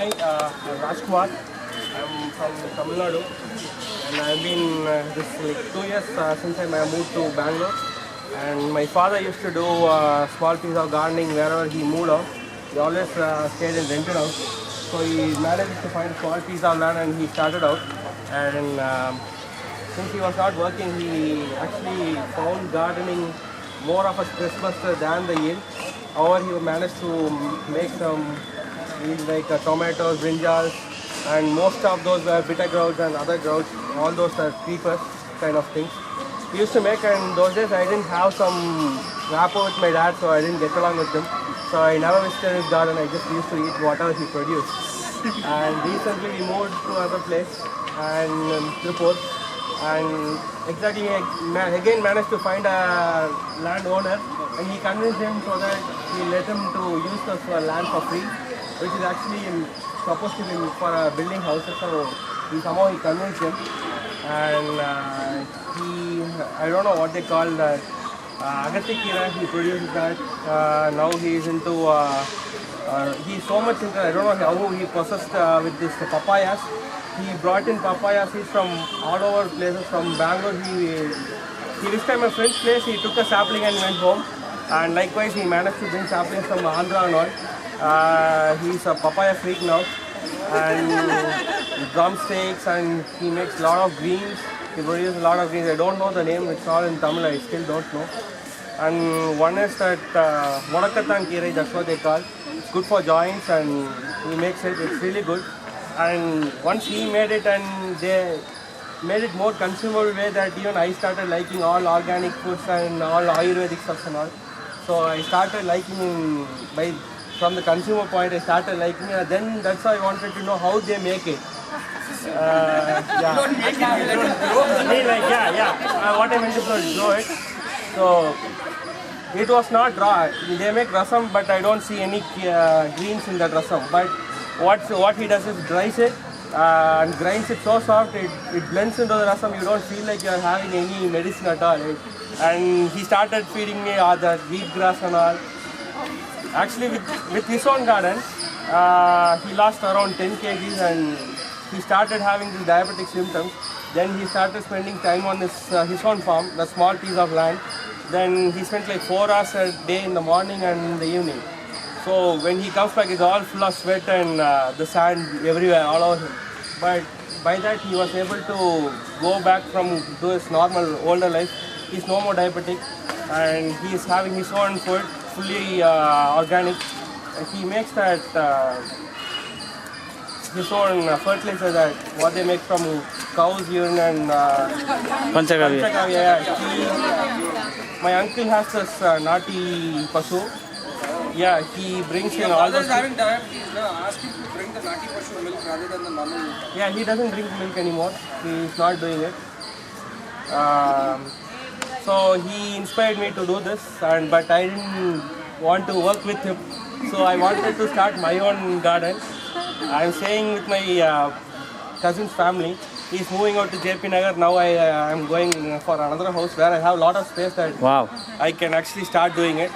Hi, I'm Rajkumar. I'm from Tamil Nadu, and I've been this like 2 years since I moved to Bangalore. And my father used to do a small piece of gardening wherever he moved out. He always stayed in rented house, so he managed to find a small piece of land and he started out. And since he was not working, he actually found gardening more of a stress buster than the yield. However, he managed to make some yield like tomatoes, brinjals, and most of those were bitter grouts and other grouts. All those are creepers kind of things. He used to make, and those days I didn't have some rapport with my dad, so I didn't get along with him. So I never visited his garden. I just used to eat whatever he produced. And recently we moved to another place, and Tripur, and exactly again managed to find a landowner, and he convinced him so that he let him to use the land for free, which is actually supposed to be for building houses. So he convinced him, and I don't know what they call that. Agati Kira, he produces that. Now he is into. He's so much into. I don't know how he possessed with this papayas. He brought in papaya seeds from all over places from Bangalore. He visited my friend's place. He took a sapling and went home. And likewise, he managed to bring saplings from Andhra and all. He's a papaya freak now. And drumsticks, and he makes a lot of greens. He produces a lot of greens. I don't know the name. It's all in Tamil. I still don't know. And one is that Monakattan Kirai. That's what they call. It's good for joints, and he makes it. It's really good. And once he made it, and they made it more consumable way, that even I started liking all organic foods and all Ayurvedic stuff and all. So I started liking from the consumer point. I started liking it. Then that's why I wanted to know how they make it. Yeah. What I meant is to grow it. So it was not raw. They make rasam, but I don't see any greens in that rasam. But what he does is dries it and grinds it so soft, it blends into the rasam. You don't feel like you're having any medicine at all. And he started feeding me all that wheatgrass and all. Actually, with his own garden, he lost around 10 kgs, and he started having these diabetic symptoms. Then he started spending time on his own farm, the small piece of land. Then he spent like 4 hours a day in the morning and in the evening. So when he comes back, it's all full of sweat and the sand everywhere, all over him. But by that, he was able to go back to his normal, older life. He's no more diabetic, and he is having his own food, fully organic. And he makes that his own fertilizer, that what they make from cow's urine and Panchagavya. Yeah. My uncle has this Nati Pashu. Yeah, he brings in all those. Having diabetes, ask him to bring the Nati Pashu milk rather than the normal milk. Yeah, he doesn't drink milk anymore. He's not doing it. So he inspired me to do this, but I didn't want to work with him. So I wanted to start my own garden. I'm staying with my cousin's family. He's moving out to JP Nagar. Now I'm going for another house where I have a lot of space that I can actually start doing it.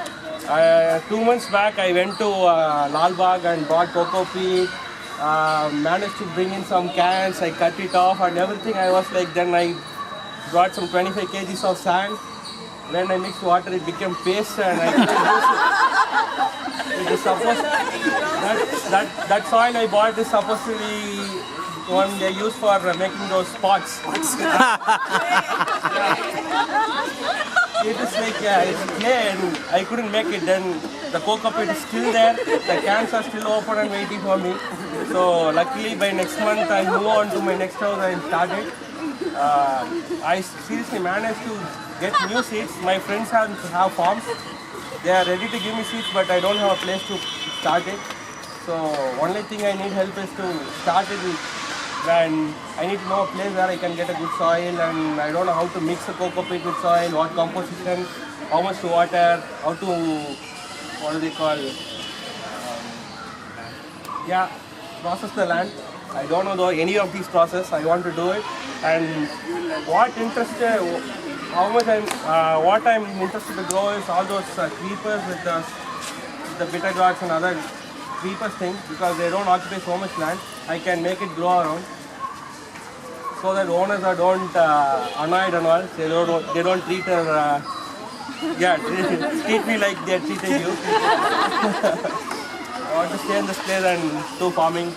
2 months back, I went to Lal Bagh and bought cocoa peat. Managed to bring in some cans. I cut it off and everything. I was like, then I brought some 25 kgs of sand. When I mixed water, it became paste, and I couldn't use it. It is supposed that soil I bought is supposed to be one they use for making those pots. It is like it's clay, and I couldn't make it. Then the cocoa peat is still there. The cans are still open and waiting for me. So luckily by next month I move on to my next house and start it. I seriously managed to get new seeds. My friends have farms. They are ready to give me seeds, but I don't have a place to start it. So only thing I need help is to start it with. And I need to know a place where I can get a good soil, and I don't know how to mix the cocoa peat with soil, what composition, how much to water, how to, what do they call, process the land. I don't know any of these process. I want to do it, and what I'm interested to grow is all those creepers with the bitter gourds and other creepers thing, because they don't occupy so much land, I can make it grow around. So that owners are don't annoyed and all. They don't treat her. Yeah, treat me like they're treating you. I want to stay in this place and do farming.